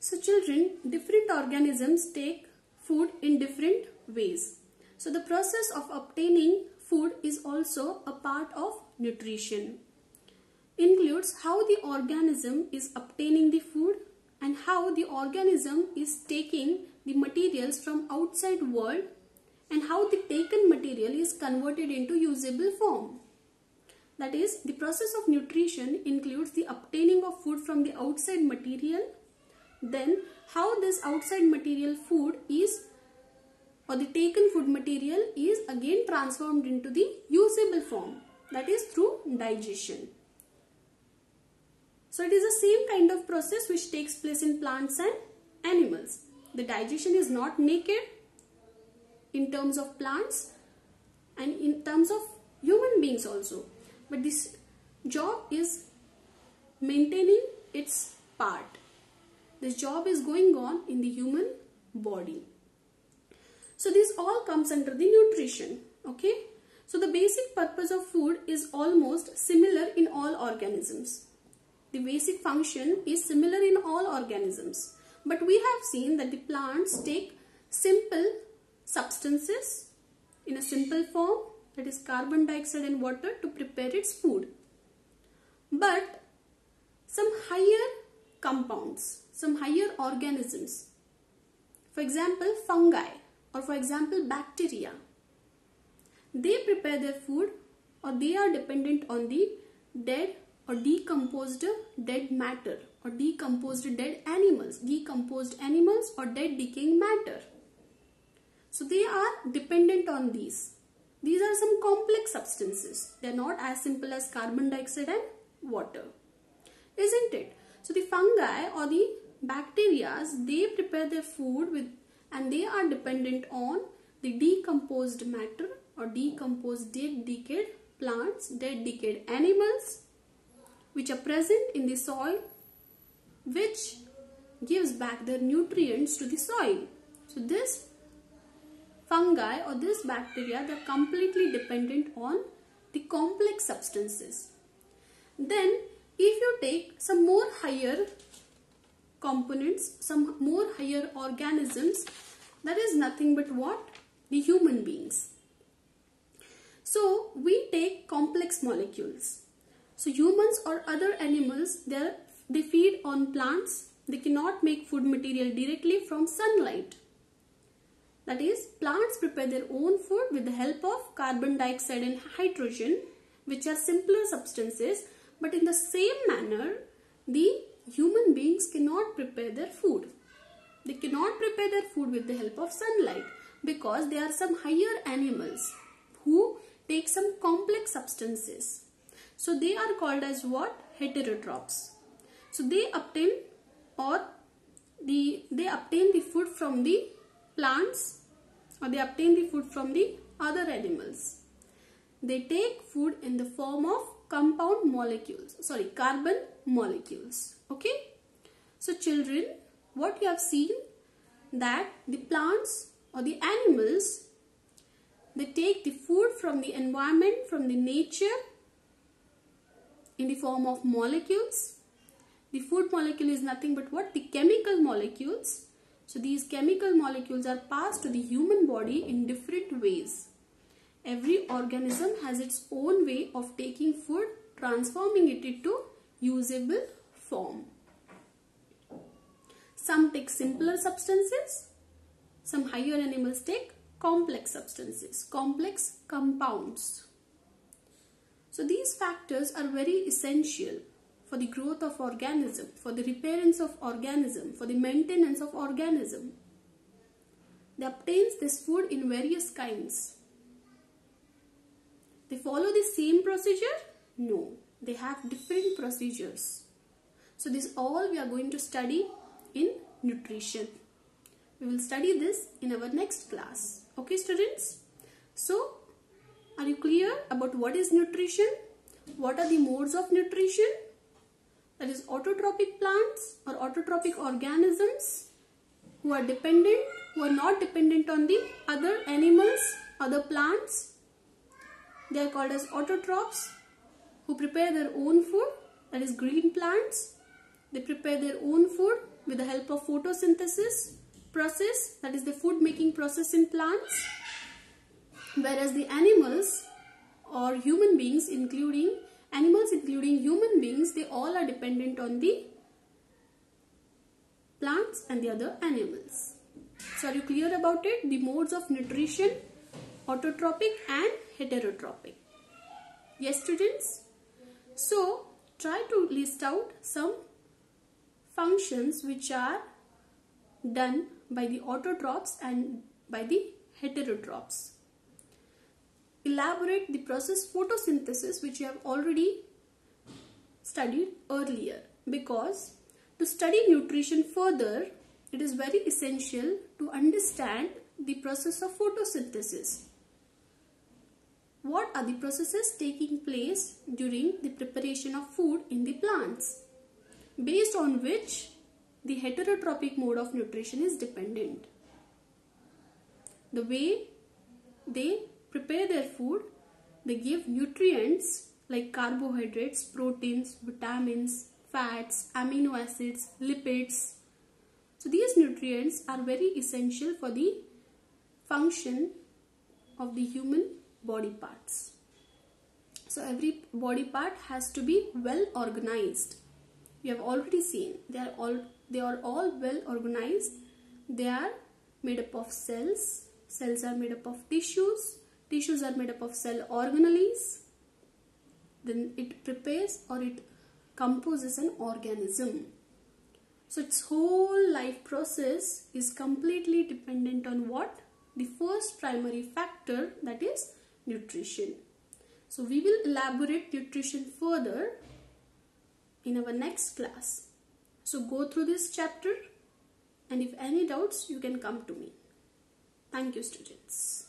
So children, different organisms take food in different ways. So the process of obtaining food is also a part of nutrition. Includes how the organism is obtaining the food and how the organism is taking the materials from outside world and how the taken material is converted into usable form. That is, the process of nutrition includes the obtaining of food from the outside material, then how this outside material food is or the taken food material is again transformed into the usable form, that is through digestion. So it is the same kind of process which takes place in plants and animals. The digestion is not naked in terms of plants and in terms of human beings also. But this job is maintaining its part. This job is going on in the human body. So this all comes under the nutrition. Okay. So the basic purpose of food is almost similar in all organisms. The basic function is similar in all organisms. But we have seen that the plants take simple substances in a simple form, that is carbon dioxide and water, to prepare its food. But some higher compounds, some higher organisms, for example fungi or for example bacteria, they prepare their food or they are dependent on the dead or decomposed dead matter or decomposed animals or dead decaying matter. So they are dependent on these. These are some complex substances. They are not as simple as carbon dioxide and water, isn't it? So the fungi or the bacteria, they prepare their food with and they are dependent on the decomposed matter or decomposed dead decayed plants, dead decayed animals which are present in the soil, which gives back their nutrients to the soil. So this fungi or this bacteria, they are completely dependent on the complex substances. Then if you take some more higher components, some more higher organisms, that is nothing but what? The human beings. So we take complex molecules. So humans or other animals, they feed on plants. They cannot make food material directly from sunlight. That is, plants prepare their own food with the help of carbon dioxide and hydrogen, which are simpler substances. But in the same manner, the human beings cannot prepare their food. They cannot prepare their food with the help of sunlight because there are some higher animals who take some complex substances. So they are called as what? Heterotrophs. So they obtain the food from the plants or they obtain the food from the other animals. They take food in the form of carbon molecules. Okay. So children, what you have seen, that the plants or the animals, they take the food from the environment, from the nature, in the form of molecules. The food molecule is nothing but what? The chemical molecules. So these chemical molecules are passed to the human body in different ways. Every organism has its own way of taking food, transforming it into usable form. Some take simpler substances. Some higher animals take complex substances, complex compounds. So these factors are very essential for the growth of organism, for the repairance of organism, for the maintenance of organism. They obtain this food in various kinds. They follow the same procedure? No, they have different procedures. So this all we are going to study in nutrition. We will study this in our next class. Okay students? So are you clear about what is nutrition? What are the modes of nutrition? That is autotrophic plants or autotrophic organisms who are not dependent on the other animals, other plants. They are called as autotrophs, who prepare their own food, that is green plants. They prepare their own food with the help of photosynthesis process, that is the food making process in plants. Whereas the animals or human beings, including human beings, they all are dependent on the plants and the other animals. So are you clear about it? The modes of nutrition, autotrophic and heterotrophic. Yes, students? So try to list out some functions which are done by the autotrophs and by the heterotrophs. Elaborate the process photosynthesis, which you have already studied earlier, because to study nutrition further, it is very essential to understand the process of photosynthesis. What are the processes taking place during the preparation of food in the plants, based on which the heterotrophic mode of nutrition is dependent? The way they prepare their food, they give nutrients like carbohydrates, proteins, vitamins, fats, amino acids, lipids. So these nutrients are very essential for the function of the human body parts. So every body part has to be well organized. You have already seen they are all well organized. They are made up of cells. Cells are made up of tissues. Tissues are made up of cell organelles. Then it prepares or it composes an organism. So its whole life process is completely dependent on what? The first primary factor, that is nutrition. So we will elaborate nutrition further in our next class. So go through this chapter, and if any doubts, you can come to me. Thank you, students.